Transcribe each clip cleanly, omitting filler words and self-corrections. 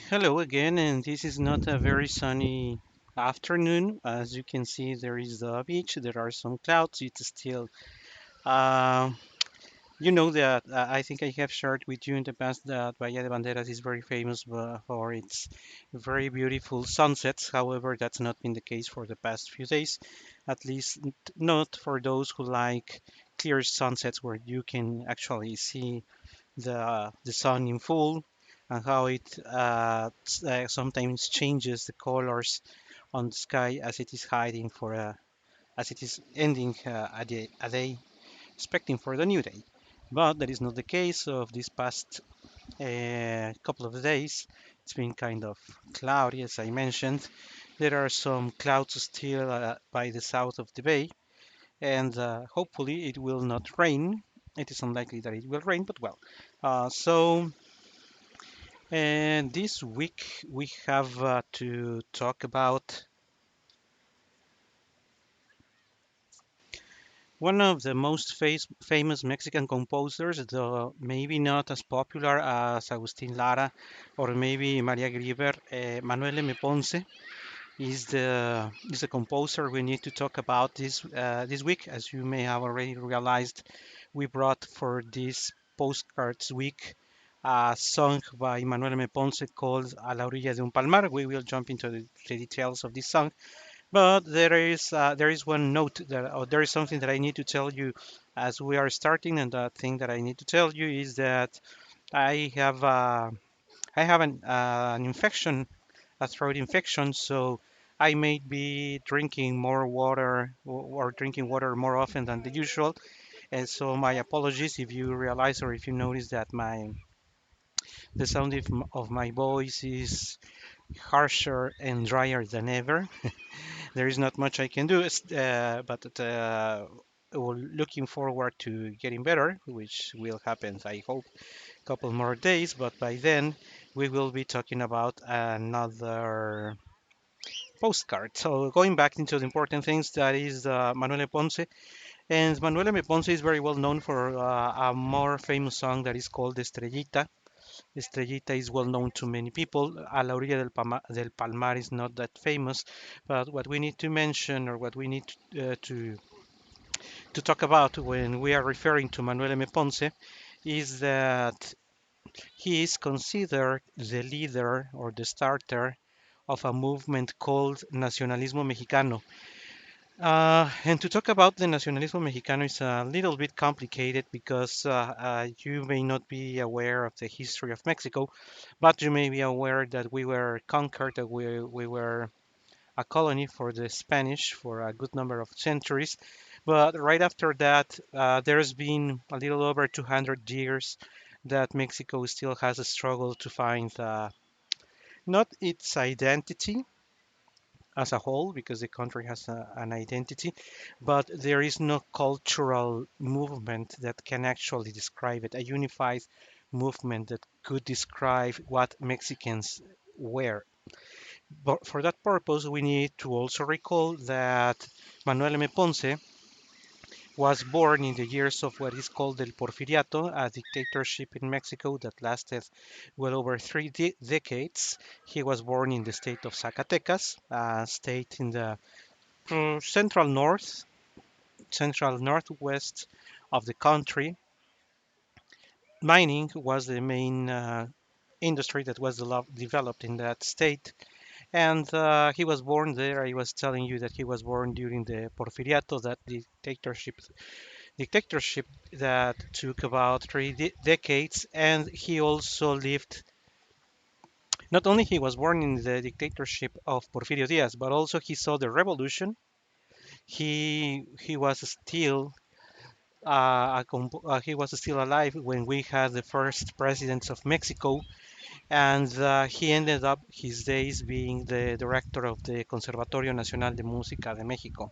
Hello again, and this is not a very sunny afternoon. As you can see, there is the beach, there are some clouds. It's still, uh, you know that I think I have shared with you in the past that Bahía de Banderas is very famous for its very beautiful sunsets. However, that's not been the case for the past few days, at least not for those who like clear sunsets where you can actually see the sun in full and how it sometimes changes the colors on the sky as it is hiding for as it is ending a day expecting for the new day. But that is not the case of this past couple of days. It's been kind of cloudy, as I mentioned. There are some clouds still by the south of the bay, and hopefully it will not rain. It is unlikely that it will rain, but well. So And this week we have to talk about one of the most famous Mexican composers, though maybe not as popular as Agustin Lara or maybe Maria Grieber. Manuel M. Ponce is the composer we need to talk about this week. As you may have already realized, we brought for this postcards week a song by Manuel M. Ponce called A la orilla de un palmar. We will jump into the details of this song, but there is one note that or there is something that I need to tell you as we are starting, and the thing that I need to tell you is that I have uh, I have an infection, a throat infection, so I may be drinking more water or drinking water more often than the usual. And so my apologies if you realize or if you notice that my the sound of my voice is harsher and drier than ever. There is not much I can do, but we're looking forward to getting better, which will happen, I hope, a couple more days. But by then, we will be talking about another postcard. So going back into the important things, that is Manuel Ponce. And Manuel M. Ponce is very well known for a more famous song that is called Estrellita. Estrellita is well known to many people. A la orilla del Palmar is not that famous, but what we need to mention or what we need to talk about when we are referring to Manuel M. Ponce is that he is considered the leader or the starter of a movement called Nacionalismo Mexicano. And to talk about the Nacionalismo Mexicano is a little bit complicated because you may not be aware of the history of Mexico, but you may be aware that we were conquered, that we were a colony for the Spanish for a good number of centuries. But right after that, there's been a little over 200 years that Mexico still has a struggle to find not its identity as a whole, because the country has an identity, but there is no cultural movement that can actually describe it, a unified movement that could describe what Mexicans were. But for that purpose, we need to also recall that Manuel M. Ponce was born in the years of what is called el Porfiriato, a dictatorship in Mexico that lasted well over three decades. He was born in the state of Zacatecas, a state in the central north, central northwest of the country. Mining was the main industry that was developed in that state. And he was born there. I was telling you that he was born during the Porfiriato, that dictatorship that took about three decades. And he also lived. Not only he was born in the dictatorship of Porfirio Diaz, but also he saw the revolution. He was still he was still alive when we had the first presidents of Mexico, and he ended up his days being the director of the Conservatorio Nacional de Música de México.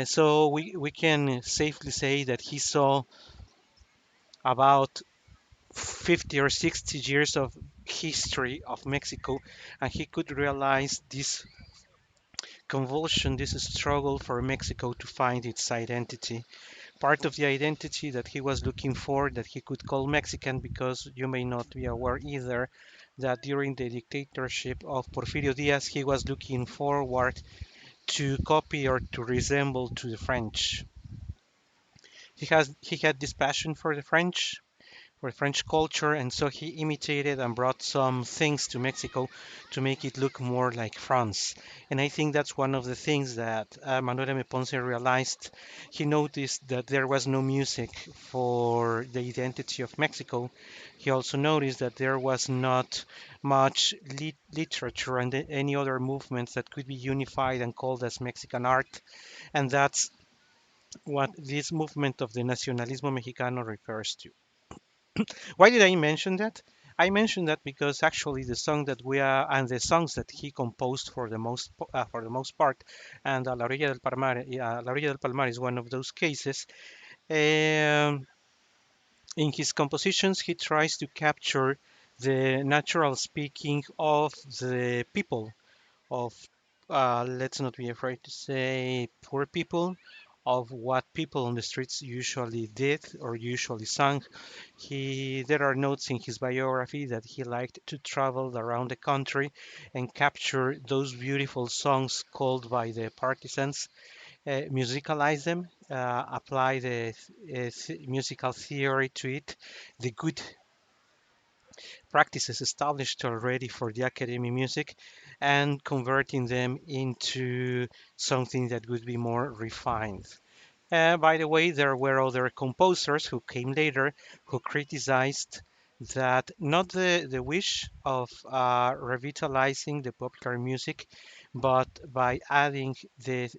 So we can safely say that he saw about 50 or 60 years of history of Mexico, and he could realize this convulsion, this struggle for Mexico to find its identity. part of the identity that he was looking for that he could call Mexican, because you may not be aware either that during the dictatorship of Porfirio Diaz, he was looking forward to copy or to resemble to the French. He had this passion for French culture, and so he imitated and brought some things to Mexico to make it look more like France. And I think that's one of the things that Manuel M. Ponce realized. He noticed that there was no music for the identity of Mexico. He also noticed that there was not much literature and any other movements that could be unified and called as Mexican art. And that's what this movement of the Nacionalismo Mexicano refers to. Why did I mention that? I mentioned that because actually the song that we are and the songs that he composed for the most part, and La Orilla del Palmar is one of those cases. Um, in his compositions, he tries to capture the natural speaking of the people, of let's not be afraid to say poor people, of what people on the streets usually did or usually sang. There are notes in his biography that he liked to travel around the country and capture those beautiful songs called by the partisans, musicalize them, apply the musical theory to it, the good practices established already for the academy music, and converting them into something that would be more refined. By the way, there were other composers who came later who criticized that not the wish of revitalizing the popular music, but by adding the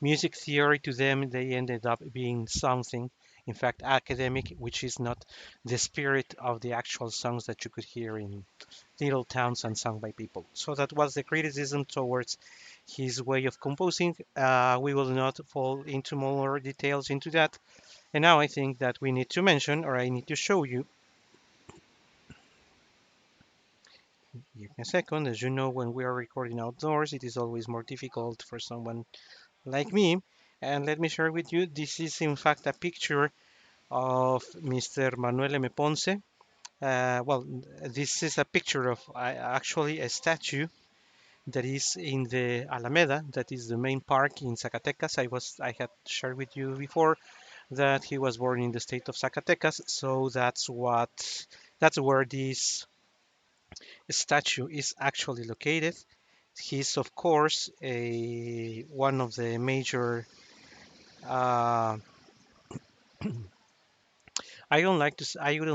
music theory to them, they ended up being something, in fact, academic, which is not the spirit of the actual songs that you could hear in little towns and sung by people. So that was the criticism towards his way of composing. We will not fall into more details into that. And now I think that we need to mention, or I need to show you, give me a second. As you know, when we are recording outdoors, it is always more difficult for someone like me. And let me share with you, this is in fact a picture of Mr. Manuel M. Ponce. Well, this is a picture of actually a statue that is in the Alameda, that is the main park in Zacatecas. I had shared with you before that he was born in the state of Zacatecas, so that's where this statue is actually located. He's of course a one of the major. Uh, I wouldn't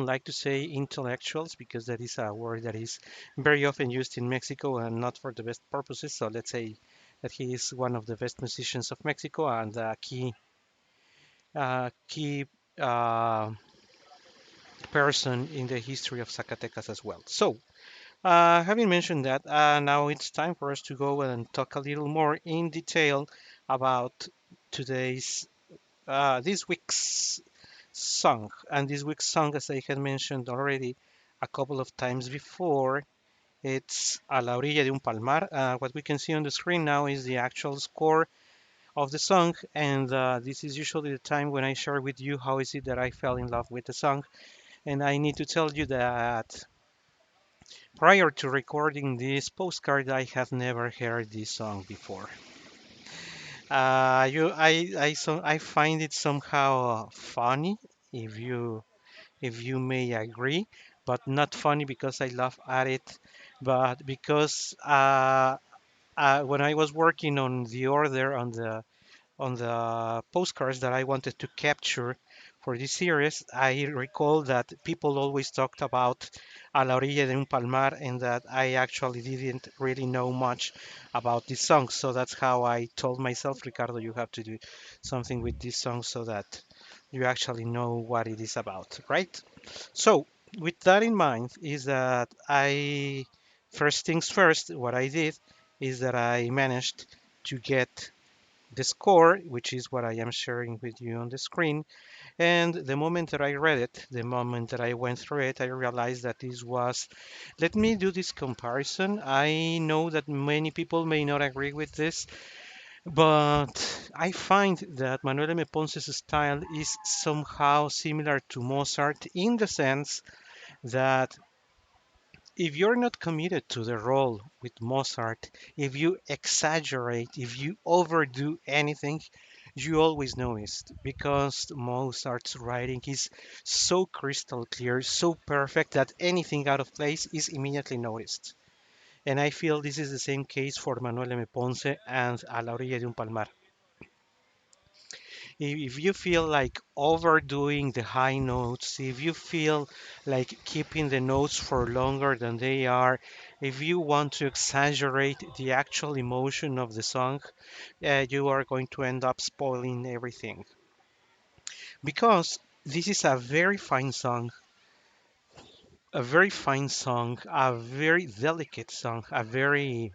like to say intellectuals because that is a word that is very often used in Mexico and not for the best purposes. So let's say that he is one of the best musicians of Mexico and a key uh, person in the history of Zacatecas as well. So, having mentioned that, now it's time for us to go and talk a little more in detail about today's this week's song. And this week's song, as I had mentioned already a couple of times before, it's A la orilla de un palmar. What we can see on the screen now is the actual score of the song, and this is usually the time when I share with you how is it that I fell in love with the song. And I need to tell you that prior to recording this postcard, I have never heard this song before. I find it somehow funny, if you may agree, but not funny because I laugh at it, but because when I was working on the order on the postcards that I wanted to capture for this series, I recall that people always talked about A la orilla de un palmar and that I actually didn't really know much about this song. So that's how I told myself, Ricardo, you have to do something with this song so that you actually know what it is about, right? So with that in mind is that first things first, what I did is that I managed to get the score, which is what I am sharing with you on the screen. And the moment that I read it, the moment that I went through it, I realized that this was. Let me do this comparison. I know that many people may not agree with this, But I find that Manuel M. Ponce's style is somehow similar to Mozart in the sense that if you're not committed to the role with Mozart, if you exaggerate, if you overdo anything, you always notice because Mozart's writing is so crystal clear, so perfect that anything out of place is immediately noticed. And I feel this is the same case for Manuel M. Ponce and A la orilla de un palmar. If you feel like overdoing the high notes, if you feel like keeping the notes for longer than they are, if you want to exaggerate the actual emotion of the song, you are going to end up spoiling everything. Because this is a very delicate song, a very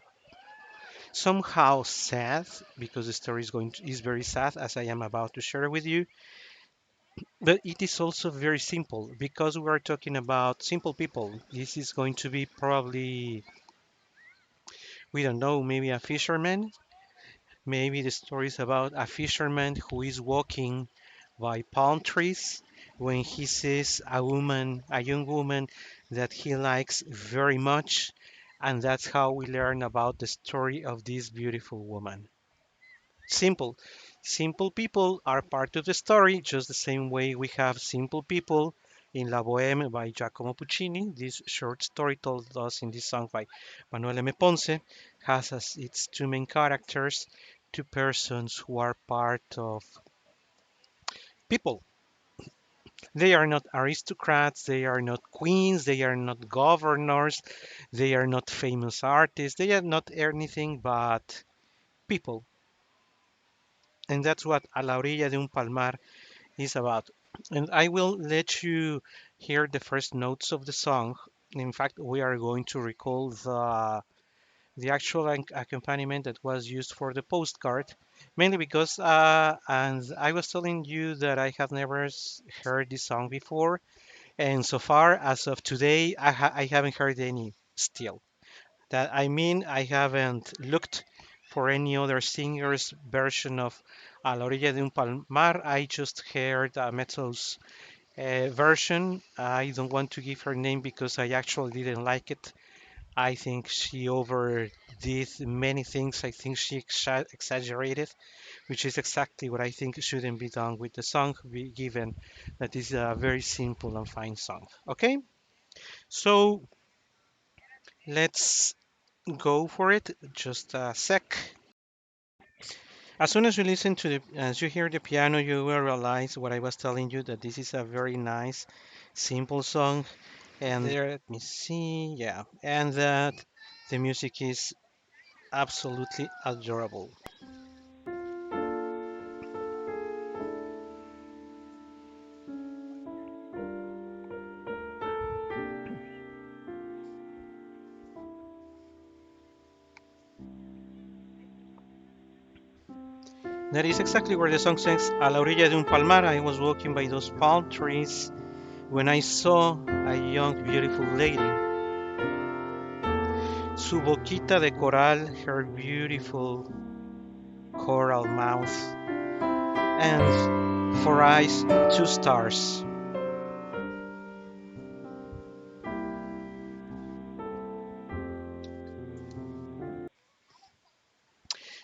somehow sad, because the story is very sad, as I am about to share with you. But it is also very simple because we are talking about simple people. This is going to be probably, we don't know, maybe a fisherman. Maybe the story is about a fisherman who is walking by palm trees when he sees a young woman that he likes very much. And that's how we learn about the story of this beautiful woman. Simple. Simple people are part of the story, just the same way we have simple people in La Boheme by Giacomo Puccini. This short story told us in this song by Manuel M. Ponce has as its two main characters, two persons who are part of people. They are not aristocrats, they are not queens, they are not governors, they are not famous artists, they are not anything but people. And that's what A la orilla de un palmar is about. And I will let you hear the first notes of the song. In fact, we are going to recall the actual accompaniment that was used for the postcard, mainly because, and I was telling you that I have never heard this song before, and so far as of today, I haven't heard any still. That I mean, I haven't looked for any other singer's version of A la orilla de un palmar. I just heard Mezzo's version. I don't want to give her name because I actually didn't like it. I think she overdid many things. I think she exaggerated, which is exactly what I think shouldn't be done with the song, given that it's a very simple and fine song. Okay, so let's go for it. Just a sec. As soon as you listen to as you hear the piano, you will realize what I was telling you that this is a very nice, simple song. And there, let me see, yeah, and that the music is absolutely adorable. That is exactly where the song says, A la orilla de un palmar, I was walking by those palm trees when I saw a young, beautiful lady. Su boquita de coral, her beautiful coral mouth, and for eyes, two stars.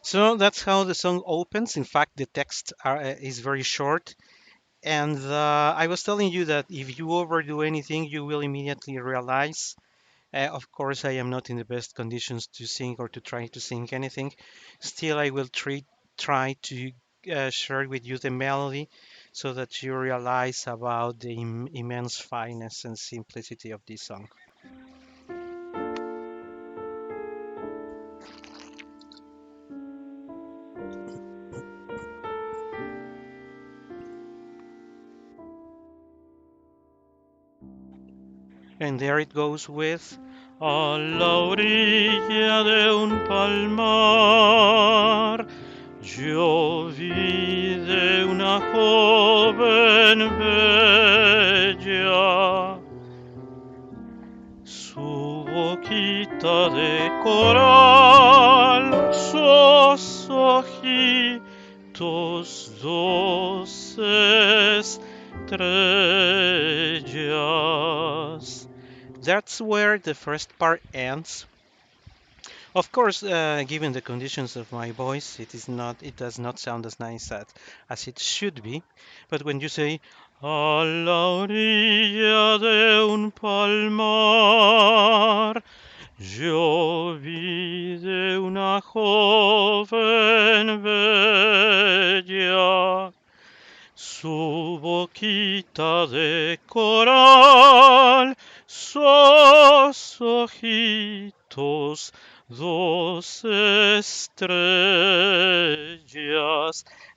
So that's how the song opens. In fact, the text is very short. And I was telling you that if you overdo anything, you will immediately realize. Of course, I am not in the best conditions to sing or to try to sing anything. Still, I will try to share with you the melody so that you realize about the immense fineness and simplicity of this song. And there it goes with A la orilla de un palmar, yo vi de una joven bella su boquita de coral, sus ojitos dos estrellas. That's where the first part ends. Of course, given the conditions of my voice, it does not sound as nice as it should be. But when you say a la orilla de un palmar, yo vi de una joven bella su boquita de coral, sus ojitos dos estrellas.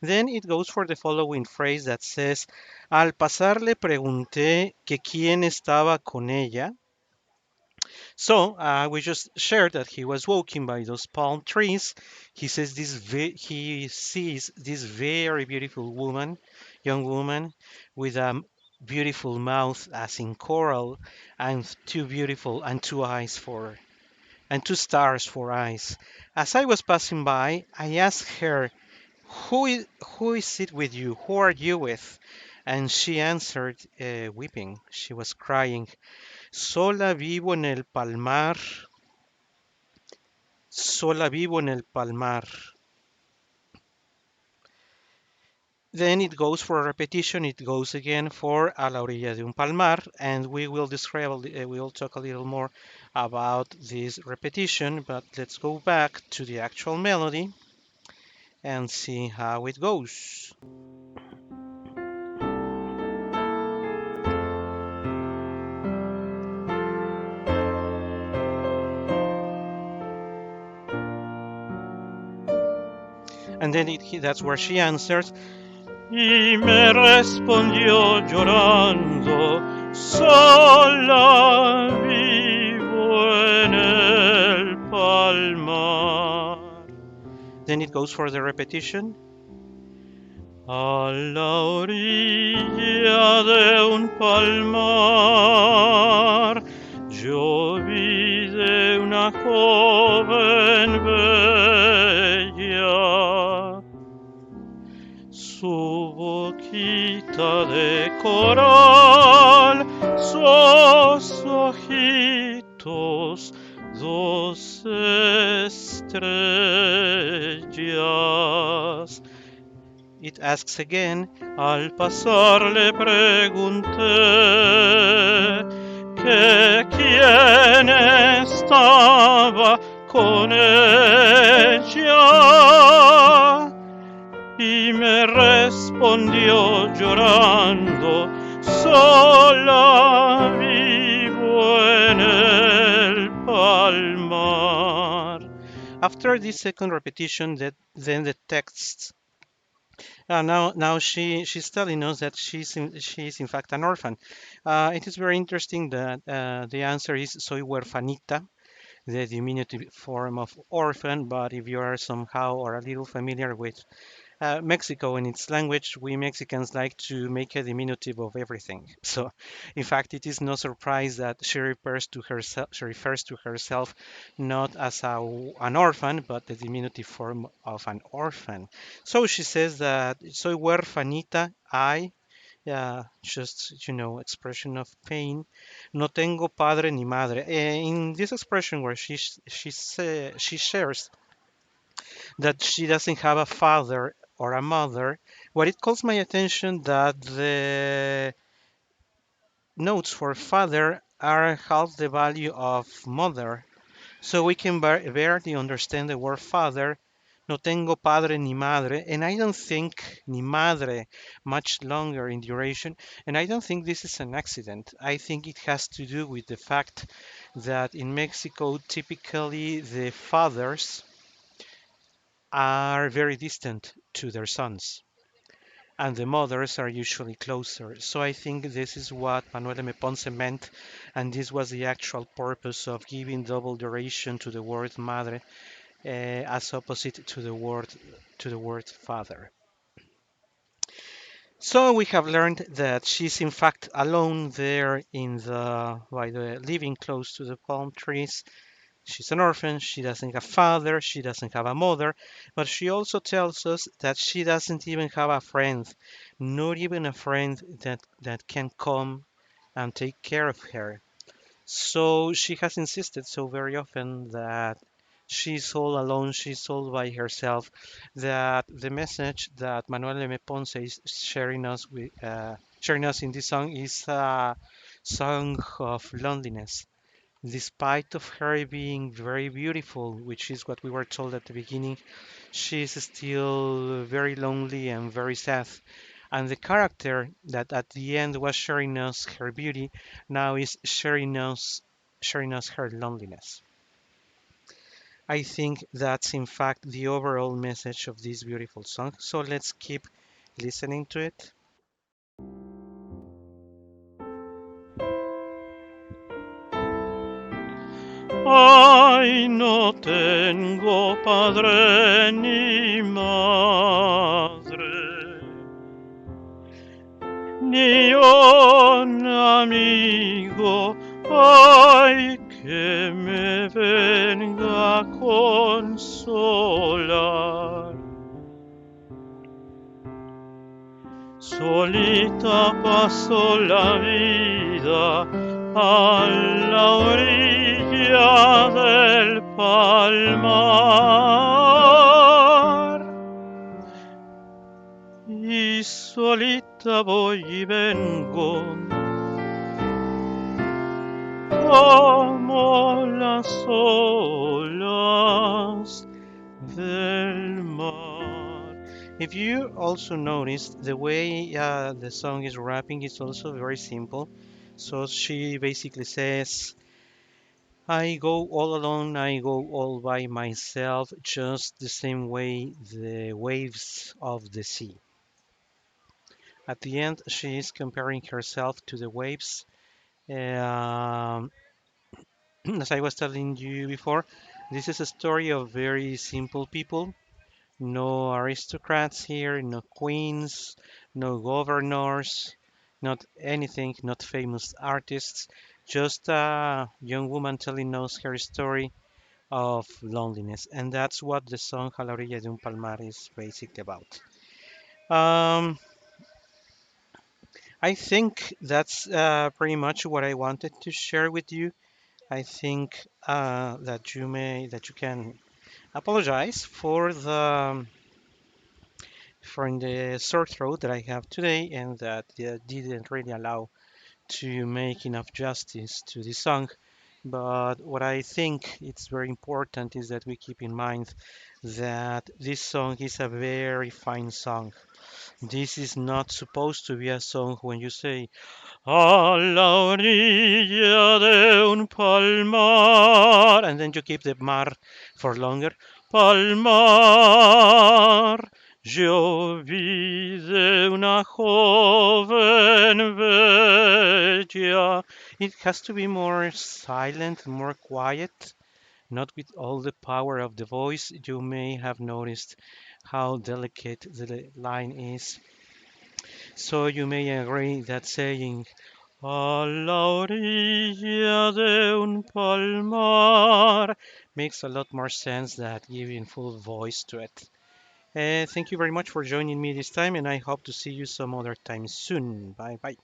Then it goes for the following phrase that says, al pasar le pregunté que quién estaba con ella. So we just shared that he was walking by those palm trees. He says he sees this very beautiful woman, young woman, with a beautiful mouth as in coral, and two eyes for and two stars for eyes. As I was passing by, I asked her, who is it with you? Who are you with?" And she answered, weeping. She was crying. Sola vivo en el palmar, sola vivo en el palmar. Then it goes for a repetition. It goes again for a la orilla de un palmar, and we will we will talk a little more about this repetition. But let's go back to the actual melody and see how it goes. And then that's where she answers. Y me respondió llorando, sola vivo en el palmar. Then it goes for the repetition. A la orilla de un palmar, yo vi de una joven bella su boquita de coral, sus ojitos dos estrellas. It asks again, al pasar le pregunté que quién estaba con ella. Y me respondió llorando, sola vivo en el palmar. After this second repetition, then the text. Now she's telling us that she's in fact an orphan. It is very interesting that the answer is soy huerfanita, the diminutive form of orphan. But if you are somehow or a little familiar with Mexico and its language, we Mexicans like to make a diminutive of everything. So, in fact, it is no surprise that she refers to herself not as an orphan, but the diminutive form of an orphan. So she says that soy huerfanita, just expression of pain. No tengo padre ni madre. In this expression where she shares that she doesn't have a father or a mother, what it calls my attention that the notes for father are half the value of mother. So we can barely understand the word father. No tengo padre ni madre, and I don't think ni madre much longer in duration, and I don't think this is an accident. I think it has to do with the fact that in Mexico, typically the fathers are very distant to their sons, and the mothers are usually closer. So I think this is what Manuel M. Ponce meant, and this was the actual purpose of giving double duration to the word madre, as opposite to the word father. So we have learned that she's in fact alone there in the by the living close to the palm trees. She's an orphan, she doesn't have father, she doesn't have a mother, but she also tells us that she doesn't even have a friend, not even a friend that can come and take care of her. So she has insisted so very often that she's all alone, she's all by herself, that the message that Manuel M. Ponce is sharing us in this song is a song of loneliness. Despite of her being very beautiful, which is what we were told at the beginning, she's still very lonely and very sad. And the character that at the end was sharing us her beauty now is sharing us her loneliness. I think that's in fact the overall message of this beautiful song. So let's keep listening to it. Ay, no tengo padre ni madre, ni un amigo, ay, que me venga a consolar. Solita paso la vida a la orilla del palmar y solita voy y vengo como las olas del mar. If you also noticed, the way the song is rapping is also very simple. So she basically says, I go all alone, I go all by myself, just the same way the waves of the sea. At the end, she is comparing herself to the waves. Um, as I was telling you before, this is a story of very simple people. No aristocrats here, no queens, no governors, not anything, not famous artists, just a young woman telling us her story of loneliness. And that's what the song A la orilla de un palmar is basically about. Um, I think that's pretty much what I wanted to share with you. I think that you can apologize for the sore throat that I have today and that didn't really allow to make enough justice to the song. But what I think it's very important is that we keep in mind that this song is a very fine song. This is not supposed to be a song when you say a la orilla de un palmar, and then you keep the mar for longer. Palmar, yo vi de una joven bella. It has to be more silent, more quiet, not with all the power of the voice. You may have noticed how delicate the line is. So you may agree that saying a la orilla de un palmar makes a lot more sense than giving full voice to it. Thank you very much for joining me this time, and I hope to see you some other time soon. Bye bye.